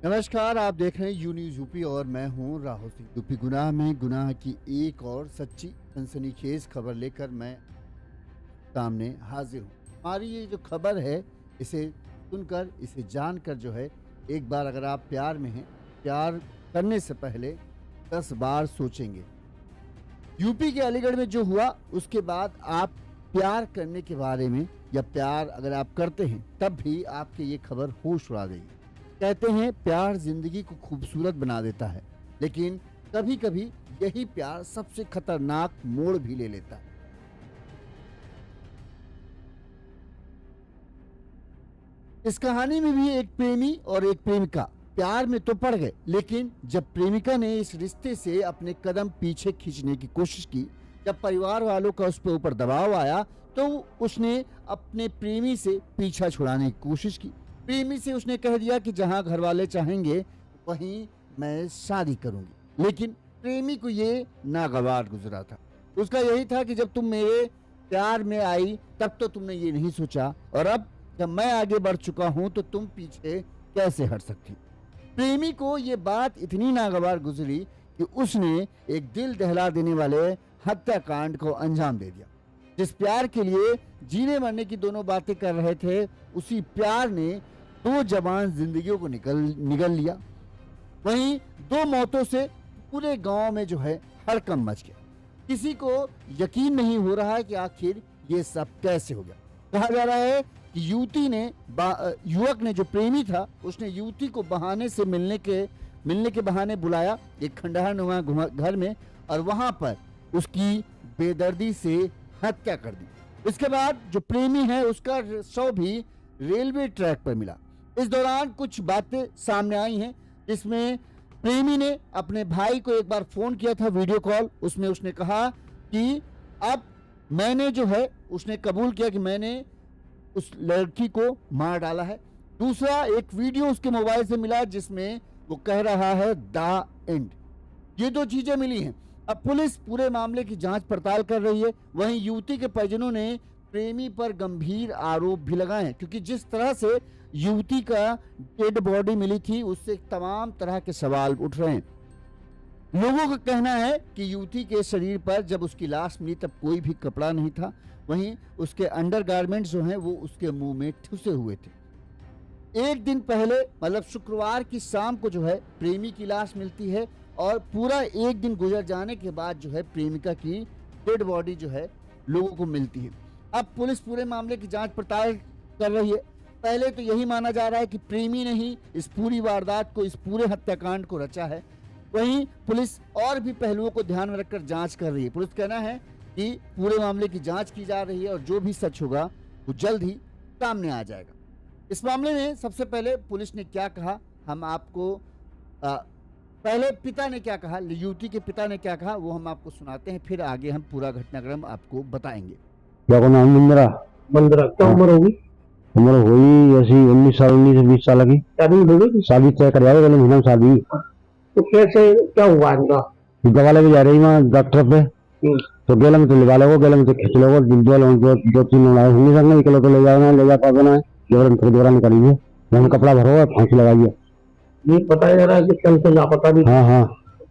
नमस्कार, आप देख रहे हैं यू न्यूज़ यूपी और मैं हूं राहुल सिंह। यूपी गुनाह में गुनाह की एक और सच्ची सनसनीखेज खबर लेकर मैं सामने हाजिर हूं। हमारी ये जो खबर है, इसे सुनकर, इसे जानकर जो है, एक बार अगर आप प्यार में हैं, प्यार करने से पहले 10 बार सोचेंगे। यूपी के अलीगढ़ में जो हुआ, उसके बाद आप प्यार करने के बारे में, या प्यार अगर आप करते हैं तब भी आपके ये खबर होश उड़ा देगी। कहते हैं प्यार जिंदगी को खूबसूरत बना देता है, लेकिन कभी कभी यही प्यार सबसे खतरनाक मोड़ भी ले लेता है। इस कहानी में भी एक प्रेमी और एक प्रेमिका प्यार में तो पड़ गए, लेकिन जब प्रेमिका ने इस रिश्ते से अपने कदम पीछे खींचने की कोशिश की, जब परिवार वालों का उस पर ऊपर दबाव आया, तो उसने अपने प्रेमी से पीछा छुड़ाने की कोशिश की। प्रेमी से उसने कह दिया कि जहां घर वाले चाहेंगे वहीं मैं शादी करूंगी। लेकिन प्रेमी को ये नागवार गुजरा था। उसका यही था कि जब तुम मेरे प्यार में आई तब तो तुमने ये नहीं सोचा, और अब जब मैं आगे बढ़ चुका हूं तो तुम पीछे कैसे हट सकती। प्रेमी को ये बात इतनी नागवार गुजरी कि उसने एक दिल दहला देने वाले हत्याकांड को अंजाम दे दिया। जिस प्यार के लिए जीने मरने की दोनों बातें कर रहे थे, उसी प्यार ने 2 जवान जिंदगियों को निगल लिया। वहीं 2 मौतों से पूरे गांव में जो है हड़कंप मच गया। किसी को यकीन नहीं हो रहा है कि आखिर ये सब कैसे हो गया। कहा जा रहा है कि युवक ने, जो प्रेमी था, उसने युवती को बहाने से मिलने के बहाने बुलाया एक खंडहरनुमा घर में, और वहां पर उसकी बेदर्दी से हत्या कर दी। इसके बाद जो प्रेमी है उसका शव भी रेलवे ट्रैक पर मिला। इस दौरान कुछ बातें सामने आई हैं, जिसमें प्रेमी ने अपने भाई को एक बार फोन किया था, वीडियो कॉल। उसमें उसने कहा कि अब मैंने जो है, उसने कबूल किया कि मैंने उस लड़की को मार डाला है। दूसरा एक वीडियो उसके मोबाइल से मिला जिसमें वो कह रहा है द एंड। ये 2 चीजें मिली हैं। अब पुलिस पूरे मामले की जांच पड़ताल कर रही है। वहीं युवती के परिजनों ने प्रेमी पर गंभीर आरोप भी लगाए हैं, क्योंकि जिस तरह से युवती का डेड बॉडी मिली थी, उससे तमाम तरह के सवाल उठ रहे हैं। लोगों का कहना है कि युवती के शरीर पर जब उसकी लाश मिली तब कोई भी कपड़ा नहीं था। वहीं उसके अंडरगारमेंट्स जो हैं वो उसके मुंह में ठुसे हुए थे। एक दिन पहले, मतलब शुक्रवार की शाम को जो है प्रेमी की लाश मिलती है, और पूरा एक दिन गुजर जाने के बाद जो है प्रेमिका की डेड बॉडी जो है लोगों को मिलती है। अब पुलिस पूरे मामले की जांच पड़ताल कर रही है। पहले तो यही माना जा रहा है कि प्रेमी ने ही इस पूरी वारदात को, इस पूरे हत्याकांड को रचा है। वहीं पुलिस और भी पहलुओं को ध्यान में रखकर जांच कर रही है। पुलिस कहना है कि पूरे मामले की जांच की जा रही है, और जो भी सच होगा वो जल्द ही सामने आ जाएगा। इस मामले में सबसे पहले पुलिस ने क्या कहा, हम आपको पहले पिता ने क्या कहा, युवती के पिता ने क्या कहा, वो हम आपको सुनाते हैं, फिर आगे हम पूरा घटनाक्रम आपको बताएंगे। क्या नाम मंदरा? मंदरा। क्या उम्र होगी? उम्र हुई ऐसी 19 साल, 19 से 20 साल की। शादी होगी? शादी तय कर जाएगा, महीना में शादी। तो कैसे, क्या हुआ इनका? दवा लेके जा रही वहाँ डॉक्टर पे, तो गेला में तो लगा लो, गेला में तो खींच लो, 2-3 लड़ाई होंगी संग, निकलो तो ले जाओ, ले जा पाओगे ना, दोबारा निकालिए, वहाँ कपड़ा भरो, फांसी लगाइए। ये बताया जा रहा है कि कल से लापता भी। हाँ,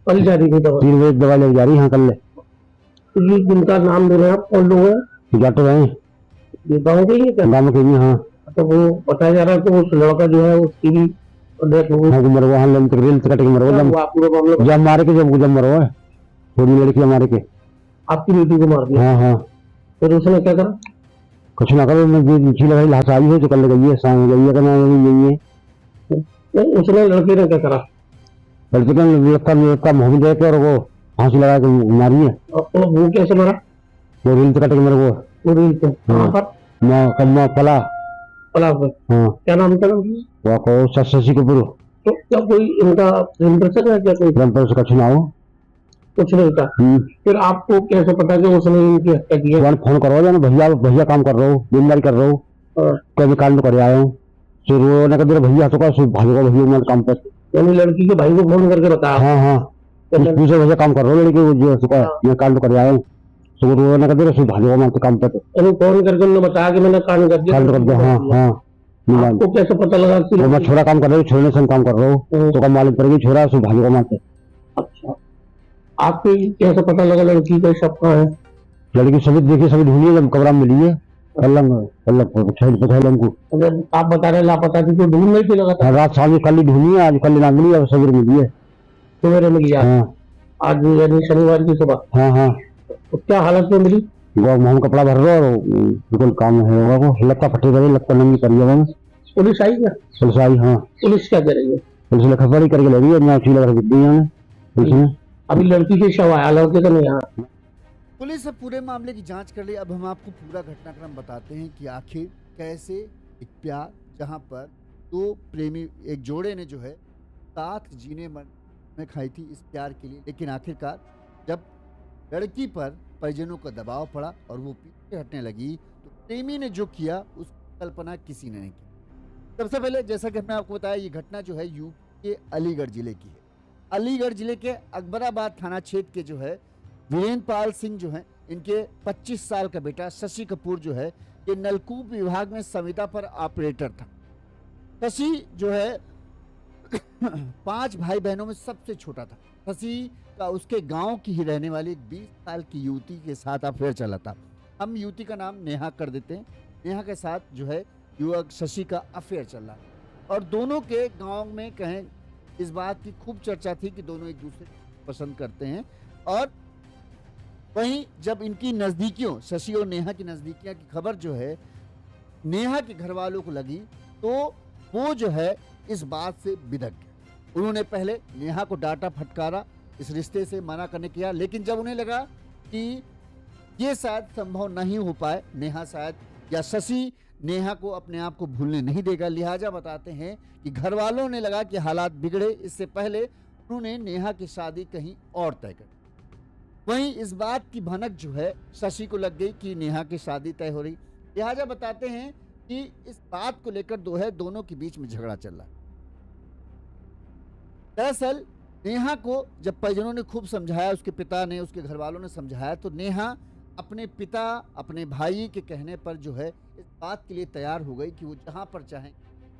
कल जा रही थी दवा? 3 बजे दवा लेके जा रही। हाँ, कल ले। तो ये जिनका नाम दे रहे हैं आप, कौन लोग हैं? डॉक्टर है, ये गाँव के ही क्या? गाँव के ही। हाँ, तो वो बताया जा रहा है कि उस लड़का जो है उसकी भी डेथ हो गई। हाँ, मरो, हाँ, रेल से कट के मरो, जब मारे के, जब मरो है, थोड़ी लड़की मारे के आपकी बेटी को मार दिया। हाँ। फिर उसने क्या करा? कुछ ना करो, नीचे लगाई, लाश आई है तो कल गई है, शाम गई है, करना यही है। उसने, लड़के ने क्या करा? लड़के का मुंह देख के और वो फांसी लगा के मारी है। और वो कैसे मरा? वो रेल से कट के मेरे को, वो रेल पे कहाँ पर? कम्मा पला। पला पर। हाँ, क्या नाम था? वो को शशि कपूर। तो क्या कोई इनका इंप्रेशन है क्या? कोई का चुनाव कुछ नहीं था। फिर आपको कैसे पता कि उसने इनकी हत्या की है? फोन करो जाना, भैया काम कर रहा हूँ, जिम्मेदारी कर रहा हूँ, कभी काल में कर आया हूँ। फिर वो ने कहा भैया तो भाई भैया मैं काम पर, यानी लड़की के भाई को फोन करके बताया? हाँ, दूसरे भैया काम कर रहा हूँ, लड़की मैं काल में कर आया हूँ। तो वो ने कहा भाई मैं काम पर, फोन करके उन्होंने बताया कि मैंने कांड कर दिया। हाँ। मोबाइल। आपको कैसे पता लगा कि और मैं छोरा काम कर रहा हूँ, छोरे ने संग काम कर रहा हूँ, तो कम मालूम पड़ गई छोरा सो भाई को मारते। अच्छा, आपको कैसे पता लगा लड़की का शव कहाँ है? लड़की सभी देखी, सभी ढूंढी, जब कमरा में मिली है कलंग पछाड़ हमको। जब आप बता रहे लापता थी तो ढूंढ नहीं थी लगातार? रात शाम में कल ही ढूंढी है, आज कल ना मिली, अब सवेरे मिली है। सवेरे मिली आज? हाँ आज यानी शनिवार की सुबह? हाँ हाँ। तो क्या हालत में मिली? हम कपड़ा भर रहे और बिल्कुल काम है होगा, वो लत्ता फटे करे, लत्ता नंगी करी है। पुलिस आई क्या? पुलिस आई, हाँ। पुलिस क्या करेगी? पुलिस ने खबरी करके ले गई, ना चीला रख दी है पुलिस ने। अभी लड़की के शव आया, लड़के का नहीं आया। पुलिस ने पूरे मामले की जांच कर ली। अब हम आपको पूरा घटनाक्रम बताते हैं कि आखिर कैसे एक प्यार, जहां पर दो प्रेमी, एक जोड़े ने जो है साथ जीने में खाई थी इस प्यार के लिए, लेकिन आखिरकार जब लड़की पर परिजनों का दबाव पड़ा और वो पीछे हटने लगी, तो प्रेमी ने जो किया उसकी कल्पना किसी ने नहीं की। सबसे पहले जैसा कि हमने आपको बताया, ये घटना जो है यूपी के अलीगढ़ जिले की है। अलीगढ़ जिले के अकबराबाद थाना क्षेत्र के जो है वीरेंद्र पाल सिंह जो है, इनके 25 साल का बेटा शशि कपूर जो है, ये नलकूप विभाग में संविदा पर ऑपरेटर था। शशि जो है 5 भाई बहनों में सबसे छोटा था। शशि का उसके गांव की ही रहने वाली एक 20 साल की युवती के साथ अफेयर चला था। हम युवती का नाम नेहा कर देते हैं। नेहा के साथ जो है युवक शशि का अफेयर चल रहा, और दोनों के गांव में कहें इस बात की खूब चर्चा थी कि दोनों एक दूसरे को पसंद करते हैं। और वहीं जब इनकी नजदीकियों, शशि और नेहा की नजदीकियां की खबर जो है नेहा के घर वालों को लगी, तो वो जो है इस बात से बिदक गए। उन्होंने पहले नेहा को डांटा, फटकारा, इस रिश्ते से मना करने किया, लेकिन जब उन्हें लगा कि ये शायद संभव नहीं हो पाए, नेहा शायद या शशि नेहा को अपने आप को भूलने नहीं देगा, लिहाजा बताते हैं कि घर वालों ने लगा कि हालात बिगड़े, इससे पहले उन्होंने नेहा की शादी कहीं और तय कर। वहीं इस बात की भनक जो है शशि को लग गई कि नेहा की शादी तय हो रही, लिहाजा बताते हैं कि इस बात को लेकर दोनों के बीच में झगड़ा चल रहा। दरअसल नेहा को जब परिजनों ने खूब समझाया, उसके पिता ने, उसके घर वालों ने समझाया, तो नेहा अपने पिता, अपने भाई के कहने पर जो है इस बात के लिए तैयार हो गई कि वो जहां पर चाहें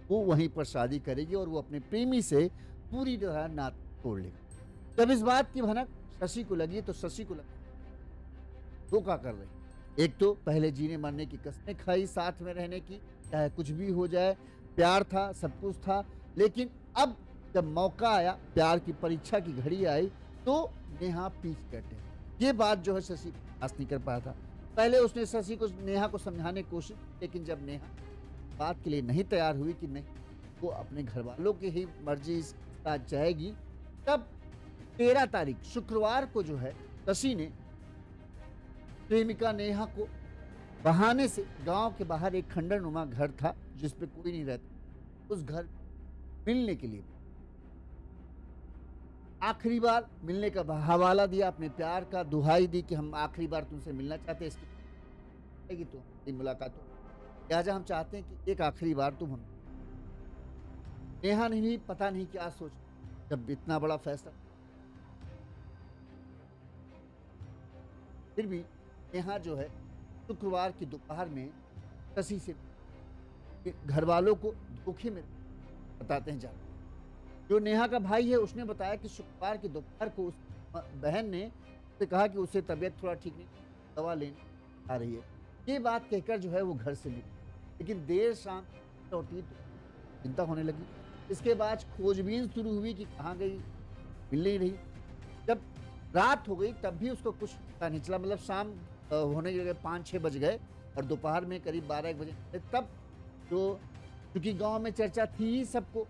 वो वहीं पर शादी करेगी और वो अपने प्रेमी से पूरी तरह नाता तोड़ लेगी। जब इस बात की भनक शशि को लगी, तो शशि को लगा धोखा कर रही। एक तो पहले जीने मरने की कस्में खाई, साथ में रहने की, चाहे कुछ भी हो जाए, प्यार था, सब कुछ था, लेकिन अब जब मौका आया, प्यार की परीक्षा की घड़ी आई, तो नेहा पीछे हटे। ये बात जो है शशि पास नहीं कर पाया था। पहले उसने शशि को, नेहा को समझाने की कोशिश, लेकिन जब नेहा बात के लिए नहीं तैयार हुई कि नहीं वो अपने घर वालों की ही मर्जी के साथ जाएगी, तब 13 तारीख शुक्रवार को जो है शशि ने प्रेमिका नेहा को बहाने से गांव के बाहर एक खंडरनुमा घर था जिस पे कोई नहीं रहता, उस घर मिलने के लिए आखिरी बार मिलने का हवाला दिया, अपने प्यार का दुहाई दी कि हम आखिरी बार तुमसे मिलना चाहते हैं, इसकी तो मुलाकात हो, लिहाजा हम चाहते हैं कि एक आखिरी बार तुम हम। नेहा ने भी पता नहीं क्या सोच, जब इतना बड़ा फैसला, फिर भी नेहा जो है शुक्रवार की दोपहर में शशि से घर वालों को धोखे में बताते हैं जाकर। जो नेहा का भाई है उसने बताया कि शुक्रवार की दोपहर को उस बहन ने उससे कहा कि उससे तबीयत थोड़ा ठीक नहीं, दवा लेने आ रही है। ये बात कहकर जो है वो घर से निकली, लेकिन देर शाम लौटी तो चिंता होने लगी। इसके बाद खोजबीन शुरू हुई कि कहाँ गई, मिल नहीं रही। जब रात हो गई तब भी उसको कुछ पता नहीं चला, मतलब शाम होने के 5-6 बज गए और दोपहर में करीब 12-1 बजे, तब जो क्योंकि गांव में चर्चा थी ही, सबको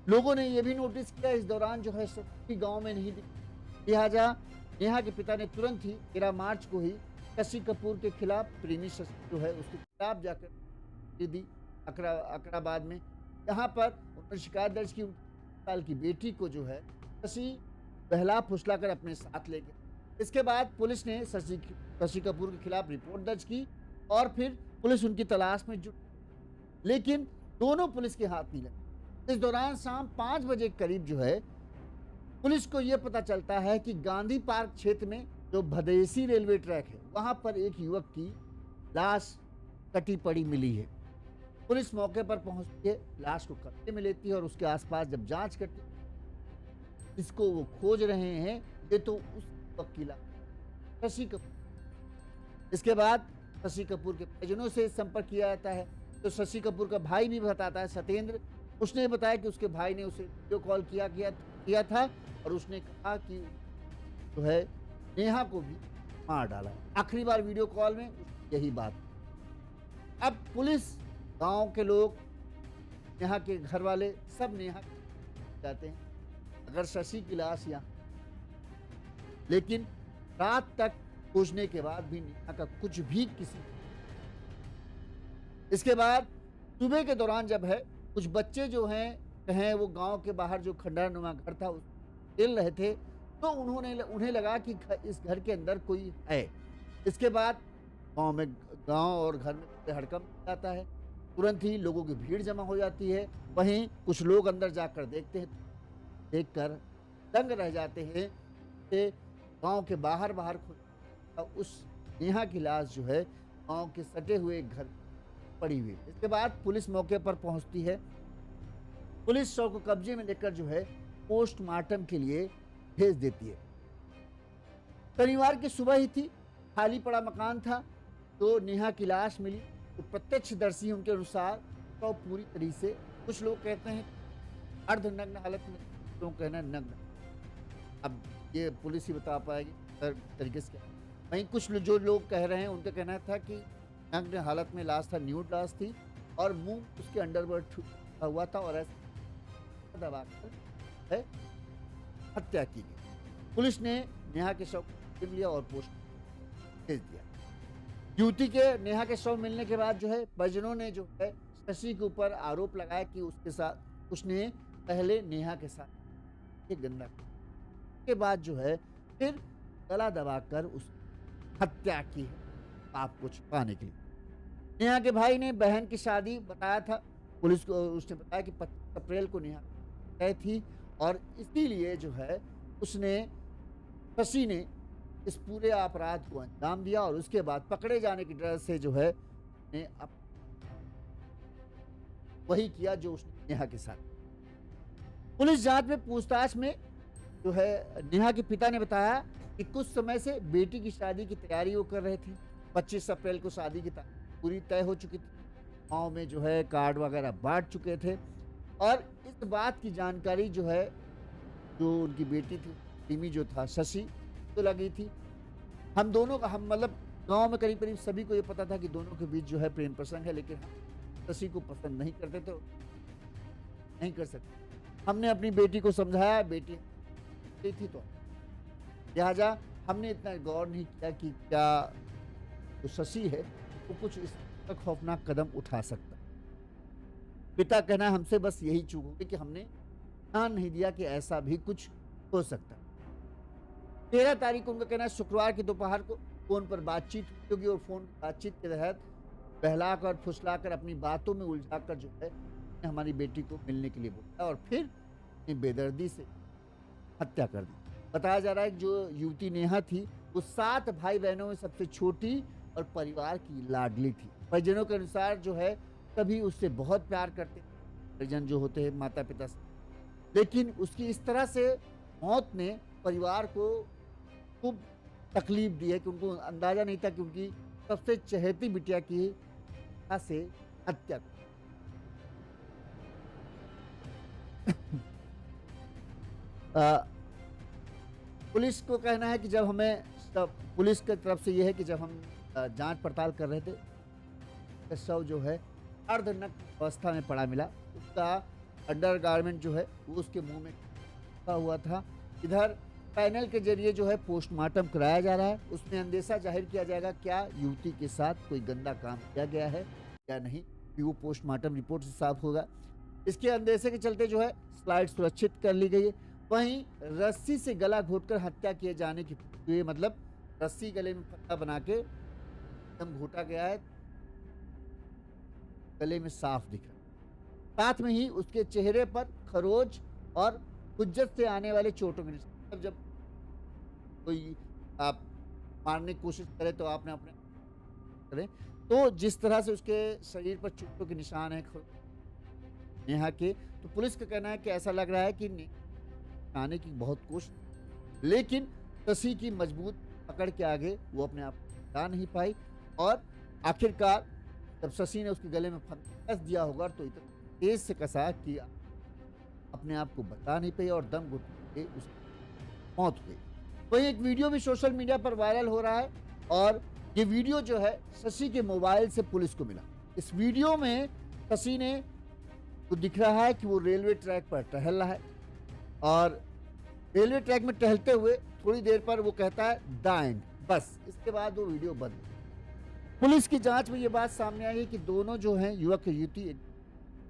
लोगों ने यह भी नोटिस किया इस दौरान जो है शशि गांव में नहीं दिखी। लिहाजा नेहा के पिता ने तुरंत ही 13 मार्च को ही शशि कपूर के खिलाफ, प्रेमी शशि जो है उसके खिलाफ जाकर दी अकराबाद में। यहाँ पर उन्होंने शिकायत दर्ज की, 19 साल की बेटी को जो है शशि बहला फुसला कर अपने साथ ले गए। इसके बाद पुलिस ने शशि कपूर के खिलाफ रिपोर्ट दर्ज की और फिर पुलिस उनकी तलाश में जुटी, लेकिन दोनों पुलिस के हाथ नहीं लगे। इस दौरान शाम 5 बजे करीब जो है पुलिस को यह पता चलता है कि गांधी पार्क क्षेत्र में जो भदेसी रेलवे ट्रैक है वहां पर एक युवक की लाश कटी पड़ी मिली है। पुलिस मौके पर पहुंचती है, लाश को कब्जे में लेती है और उसके आसपास जब जांच करती है, इसको वो खोज रहे हैं, ये तो उस वक्त की लाश शशि कपूर। इसके बाद शशि कपूर के परिजनों से संपर्क किया जाता है, तो शशि कपूर का भाई भी बताता है, सत्येंद्र, उसने बताया कि उसके भाई ने उसे वीडियो कॉल किया था और उसने कहा कि जो है नेहा को भी मार डाला। आखिरी बार वीडियो कॉल में यही बात। अब पुलिस, गांव के लोग, नेहा के घर वाले सब नेहा जाते हैं अगर शशि की लाश यहाँ, लेकिन रात तक खोजने के बाद भी नेहा का कुछ भी इसके बाद सुबह के दौरान जब है कुछ बच्चे जो हैं कहें वो गांव के बाहर जो खंडहरनुमा घर था उस खेल रहे थे, तो उन्हें लगा कि इस घर के अंदर कोई है। इसके बाद गांव और घर में हड़कंप आता है, तुरंत ही लोगों की भीड़ जमा हो जाती है। वहीं कुछ लोग अंदर जाकर देखते हैं, देखकर दंग रह जाते हैं कि गांव के बाहर उस नेहा की लाश जो है गांव के सटे हुए घर पड़ी हुई। इसके बाद पुलिस मौके पर पहुंचती है, पुलिस शव को कब्जे में लेकर जो है पोस्टमार्टम के लिए भेज देती है। शनिवार की सुबह ही थी, खाली पड़ा मकान था, तो नेहा की लाश मिली। तो प्रत्यक्षदर्शी उनके अनुसार शव पूरी तरीके से, कुछ लोग कहते हैं अर्धनग्न हालत में, लोग कहना है नग्न। अब ये पुलिस ही बता पाएगी तरीके से। वहीं कुछ जो लोग कह रहे हैं उनका कहना था कि नग्न हालत में लाश था, न्यूड लाश थी और मुंह उसके अंडरवर्ड हुआ था और ऐसा दबाकर है हत्या की गई। पुलिस ने नेहा के शव को लिया और पोस्ट भेज दिया। युवती के नेहा के शव मिलने के बाद जो है परिजनों ने जो है शशि के ऊपर आरोप लगाया कि उसने पहले नेहा के साथ गंदा के बाद जो है फिर गला दबाकर उस हत्या की है पाप को छुपाने के लिए। नेहा के भाई ने बहन की शादी बताया था पुलिस को, उसने बताया कि 25 अप्रैल को नेहा तय थी और इसीलिए जो है शशि ने इस पूरे अपराध को अंजाम दिया और उसके बाद पकड़े जाने की डर से जो है ने वही किया जो उसने नेहा के साथ। पुलिस जांच में पूछताछ में जो है नेहा के पिता ने बताया कि कुछ समय से बेटी की शादी की तैयारी वो कर रहे थे। 25 अप्रैल को शादी की पूरी तय हो चुकी थी, गाँव में जो है कार्ड वगैरह बांट चुके थे और इस बात की जानकारी जो है जो उनकी बेटी थी टिमी जो था शशि तो लगी थी। हम दोनों का मतलब गांव में करीब करीब सभी को ये पता था कि दोनों के बीच जो है प्रेम प्रसंग है, लेकिन शशि को पसंद नहीं करते तो नहीं कर सकते। हमने अपनी बेटी को समझाया, बेटी थी तो लिहाजा हमने इतना गौर नहीं किया कि क्या जो शशि है वो कुछ इस खौफनाक कदम उठा सकता। पिता कहना हमसे बस यही चूक होगी कि हमने ध्यान नहीं दिया कि ऐसा भी कुछ हो सकता। 13 तारीख को उनका कहना है शुक्रवार की दोपहर को फोन पर बातचीत, क्योंकि वो फोन बातचीत के तहत बहलाकर फुसलाकर अपनी बातों में उलझाकर जो है हमारी बेटी को मिलने के लिए बोला और फिर अपनी बेदर्दी से हत्या कर दी। बताया जा रहा है कि जो युवती नेहा थी वो 7 भाई बहनों में सबसे छोटी और परिवार की लाडली थी। परिजनों के अनुसार जो है सभी उससे बहुत प्यार करते, परिजन जो होते हैं माता पिता से, लेकिन उसकी इस तरह से मौत ने परिवार को खूब तकलीफ दी है कि उनको अंदाजा नहीं था कि उनकी सबसे चहेती बिटिया की से हत्या पुलिस को कहना है कि जब हमें पुलिस की तरफ से यह है कि जब हम जांच पड़ताल कर रहे थे शव जो है अर्धनग्न अवस्था में पड़ा मिला। उसका अंडरगारमेंट जो है वो उसके मुंह में हुआ था। इधर पैनल के जरिए जो है पोस्टमार्टम कराया जा रहा है, उसमें अंदेशा जाहिर किया जाएगा क्या युवती के साथ कोई गंदा काम किया गया है या नहीं, कि वो पोस्टमार्टम रिपोर्ट से साफ होगा। इसके अंदेशे के चलते जो है स्लाइड सुरक्षित कर ली गई है। वहीं रस्सी से गला घोटकर हत्या किए जाने की मतलब रस्सी गले में फंदा बना के एकदम घोटा गया है, गले में साफ दिख रहा। साथ में ही उसके चेहरे पर खरोच और हुज्जत से आने वाले चोटों के निशान। जब कोई आप मारने की कोशिश करे तो आपने अपने करें तो जिस तरह से उसके शरीर पर चोटों के निशान हैं नेहा के, तो पुलिस का कहना है कि ऐसा लग रहा है कि आने की बहुत कोशिश, लेकिन शशि की मजबूत पकड़ के आगे वो अपने आप को बचा नहीं पाई और आखिरकार जब शशि ने उसके गले में कस दिया होगा तो इतना तेज से कसा कि अपने आप को बचा नहीं पाई और दम घुटने के उसकी मौत हुई। वहीं एक वीडियो भी सोशल मीडिया पर वायरल हो रहा है और ये वीडियो जो है शशि के मोबाइल से पुलिस को मिला। इस वीडियो में शशि ने तो दिख रहा है कि वो रेलवे ट्रैक पर टहल रहा है और रेलवे ट्रैक में टहलते हुए थोड़ी देर पर वो कहता है द एंड, बस इसके बाद वो वीडियो बंद। पुलिस की जांच में ये बात सामने आई है कि दोनों जो हैं युवक युवती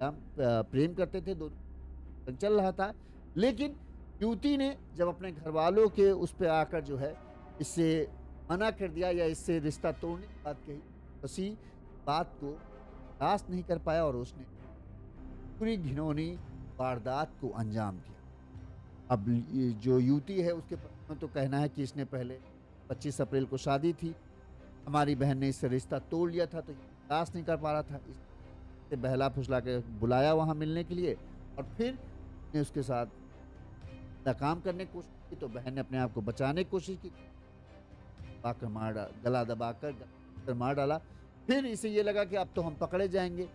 प्रेम करते थे, दोनों चल रहा था, लेकिन युवती ने जब अपने घर वालों के उस पर आकर जो है इससे मना कर दिया या इससे रिश्ता तोड़ने की बात कही, उसी बात को बर्दाश्त नहीं कर पाया और उसने पूरी घिनौनी वारदात को अंजाम दिया। अब ये जो युवती है उसके तो कहना है कि इसने पहले 25 अप्रैल को शादी थी, हमारी बहन ने इससे रिश्ता तोड़ लिया था तो बर्दाश्त नहीं कर पा रहा था, इससे बहला फुसला के बुलाया वहाँ मिलने के लिए और फिर ने उसके साथ नाकाम करने की कोशिश की तो बहन ने अपने आप को बचाने की कोशिश की, गला दबाकर मार डाला। फिर इसे ये लगा कि अब तो हम पकड़े जाएंगे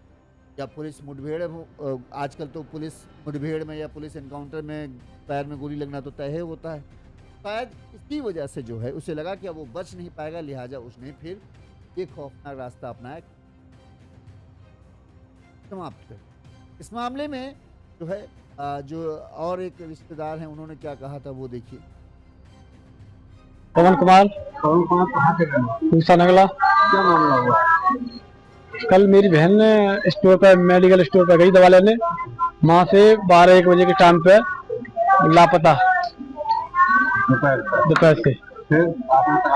या पुलिस मुठभेड़, आजकल तो पुलिस मुठभेड़ में या पुलिस एनकाउंटर में पैर में गोली लगना तो तय होता है, शायद इसकी वजह से जो है उसे लगा कि अब वो बच नहीं पाएगा, लिहाजा उसने फिर ये खौफनाक रास्ता अपनाया, समाप्त कर। इस मामले में जो है जो और एक रिश्तेदार हैं उन्होंने क्या कहा था वो देखिए। पवन कुमार कहाँ से पूसा नगला। क्या मामला हुआ? कल मेरी बहन ने स्टोर पर, मेडिकल स्टोर पर गई दवा लेने, वहाँ से 12-1 बजे के टाइम पे लापता दोपहर से।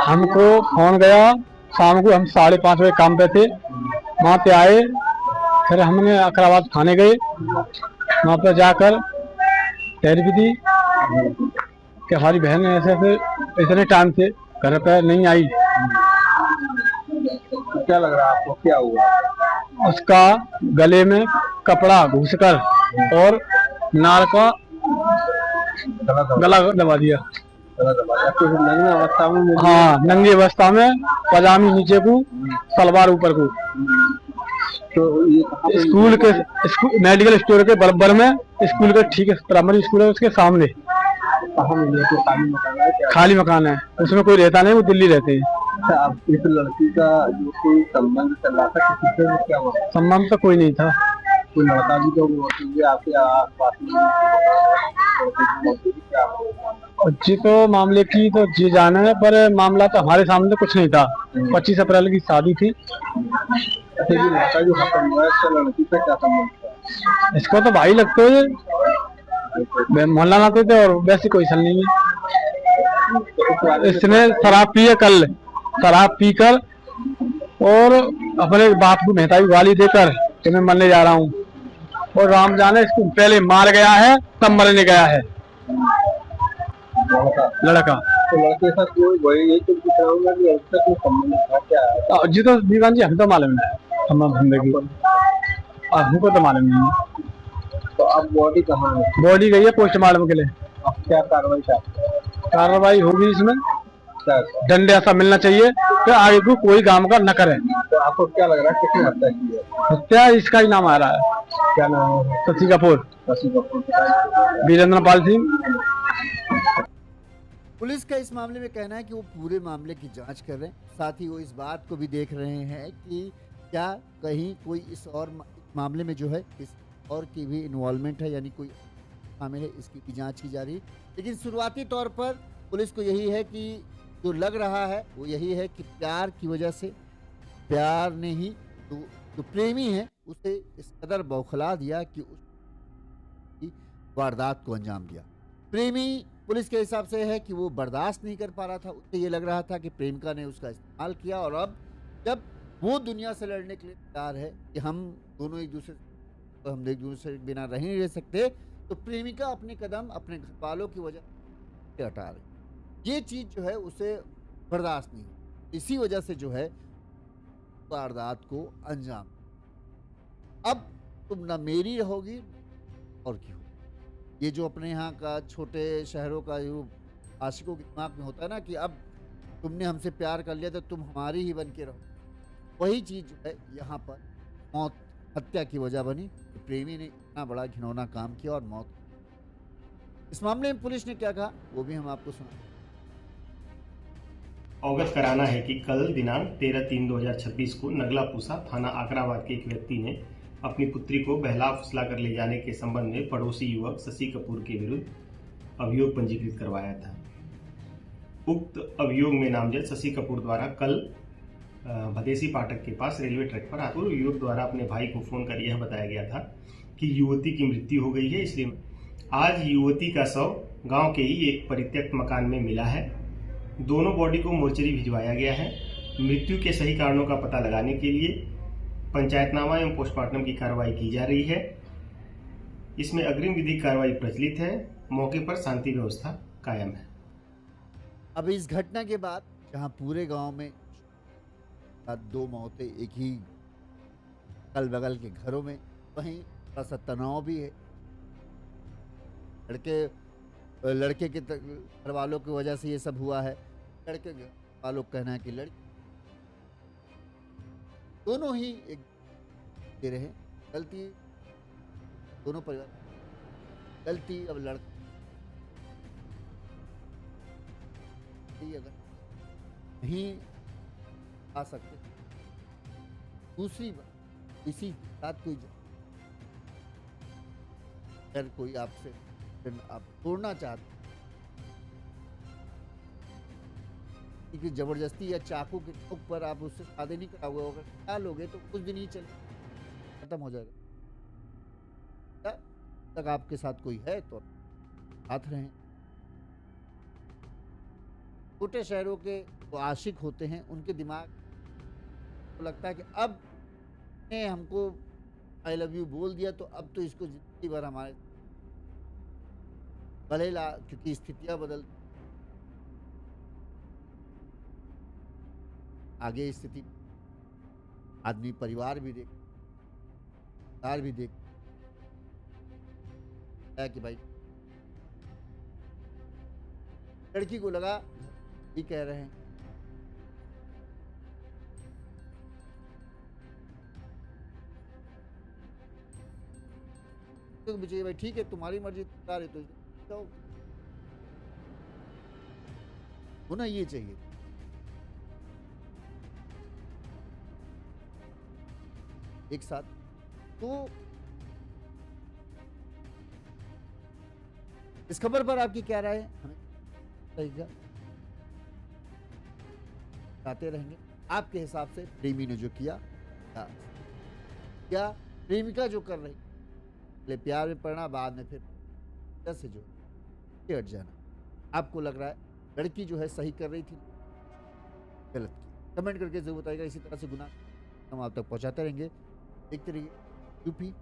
हमको फोन गया शाम को, हम 5:30 बजे काम पे थे, वहाँ पे आए, फिर हमने अकराबाद थाने गए, वहाँ पर जाकर थेरेपी दी कि हमारी बहन ऐसे इतने टाइम से घर पर नहीं आई। तो क्या लग रहा है आपको, क्या हुआ? उसका गले में कपड़ा घुसकर और नार का गला दबा दिया। नंगे अवस्था में? हाँ, नंगी अवस्था में, पजामी नीचे को, सलवार ऊपर को। तो ये स्कूल के मेडिकल स्टोर के बराबर में, स्कूल के ठीक प्राइमरी स्कूल है उसके सामने खाली मकान है, उसमें कोई रहता नहीं, वो दिल्ली रहते हैं। अच्छा, आप इस लड़की का जो कोई संबंध चल रहा था, किसी से क्या हुआ? संबंध तो कोई नहीं था, कोई लड़का भी तो आपके आस-पास जी। तो मामले की तो जी जाना है, पर मामला तो हमारे सामने कुछ नहीं था। 25 अप्रैल की शादी थी। लड़की से क्या संबंध था? इसको तो भाई लगते है, मोहल्ला नाते थे और वैसे कोई सल नहीं है। इसने शराब पी है, कल शराब पीकर और अपने बाप को मेहताई गाली देकर कि मैं मरने जा रहा हूँ, और राम जाने इसको पहले मार गया है तब मरने गया है लड़का। तो लड़के साथ कोई जी तो दीवान जी हम तो मालूम है, हम जिंदगी हमको तो मालूम नहीं है। तो अब बॉडी कहाँ है? बॉडी गई है पोस्टमार्टम के लिए। अब क्या कार्रवाई होगी इसमें? दंड ऐसा मिलना चाहिए कि आगे को कोई काम का न करे। तो आपको क्या लग रहा है किसने हत्या की है? हत्या इसका ही नाम आ रहा है, क्या नाम है? शशि कपूर, वीरेंद्र पाल सिंह। पुलिस का इस मामले में कहना है कि वो पूरे मामले की जांच कर रहे हैं, साथ ही वो इस बात को भी देख रहे हैं कि क्या कहीं कोई इस और मामले में जो है इस और की भी इन्वॉल्वमेंट है, यानी कोई शामिल है, इसकी भी जांच की जा रही है। लेकिन शुरुआती तौर पर पुलिस को यही है कि जो लग रहा है वो यही है कि प्यार की वजह से, प्यार ने ही जो प्रेमी है उसे इस कदर बौखला दिया कि उस वारदात को अंजाम दिया। प्रेमी पुलिस के हिसाब से है कि वो बर्दाश्त नहीं कर पा रहा था, उसे ये लग रहा था कि प्रेमिका ने उसका इस्तेमाल किया, और अब जब वो दुनिया से लड़ने के लिए तैयार है कि हम दोनों एक दूसरे के बिना रह नहीं रह सकते, तो प्रेमिका अपने कदम अपने घर वालों की वजह से हटा रही। ये चीज़ जो है उसे बर्दाश्त नहीं, इसी वजह से जो है वारदात को अंजाम। अब तुम ना मेरी रहोगी और की हो। ये जो अपने यहाँ का छोटे शहरों का जो आशिकों के दिमाग में होता है ना कि अब तुमने हमसे प्यार कर लिया तो तुम हमारी ही बन के रहो, वही चीज़ जो है यहाँ पर मौत हत्या की वजह बनी। प्रेमी ने इतना बड़ा घिनौना काम किया और मौत। इस मामले में पुलिस ने क्या कहा वो भी हम आपको सुना। अवगत कराना है कि कल दिनांक 13/3/2026 को नगला पूसा थाना आकराबाद के एक व्यक्ति ने अपनी पुत्री को बहला फुसला कर ले जाने के संबंध में पड़ोसी युवक शशि कपूर के विरुद्ध अभियोग पंजीकृत करवाया था। उक्त अभियोग में नामजद शशि कपूर द्वारा कल भदेसी फाटक के पास रेलवे ट्रैक पर पूर्व युवक द्वारा अपने भाई को फोन कर यह बताया गया था कि युवती की मृत्यु हो गई है, इसलिए आज युवती का शव गांव के ही एक परित्यक्त मकान में मिला है। दोनों बॉडी को मोर्चरी भिजवाया गया है। मृत्यु के सही कारणों का पता लगाने के लिए पंचायतनामा एवं पोस्टमार्टम की कार्रवाई की जा रही है। इसमें अग्रिम विधिक कार्रवाई प्रचलित है। मौके पर शांति व्यवस्था कायम है। अब इस घटना के बाद जहां पूरे गांव में 2 मौतें एक ही कल बगल के घरों में, वहीं थोड़ा सा तनाव भी है। लड़के के घर वालों की वजह से ये सब हुआ है। लड़के के वालों का कहना है कि लड़की दोनों ही एक दे रहे, गलती दोनों परिवार, गलती अब लड़का अगर नहीं आ सकते। दूसरी बात, इसी साथ कोई आपसे आप तोड़ना चाहते कि जबरदस्ती या चाकू के नोक पर आप उससे शादी नहीं कराओगे, अगर करा लोगे तो कुछ दिन ही चले खत्म हो जाएगा। तक आपके साथ कोई है तो साथ रहें। छोटे शहरों के जो आशिक होते हैं उनके दिमाग को लगता है कि अब ने हमको आई लव यू बोल दिया तो अब तो इसको जिंदगी भर हमारे भले ला, क्योंकि स्थितियां बदल आगे स्थिति आदमी परिवार भी देख है कि भाई लड़की को लगा ही कह रहे हैं तो मुझे भाई ठीक है तुम्हारी मर्जी बता रहे तो जाओ, होना ये चाहिए। एक साथ तो इस खबर पर आपकी क्या राय है हमें बताते रहेंगे। आपके हिसाब से प्रेमी ने जो किया क्या प्रेमिका जो कर रही ले प्यार में पड़ना, बाद में फिर से जो हट जाना, आपको लग रहा है लड़की जो है सही कर रही थी गलत की? कमेंट करके जरूर बताइएगा। इसी तरह से गुनाह हम आप तक पहुंचाते रहेंगे। देखते रहिए यूपी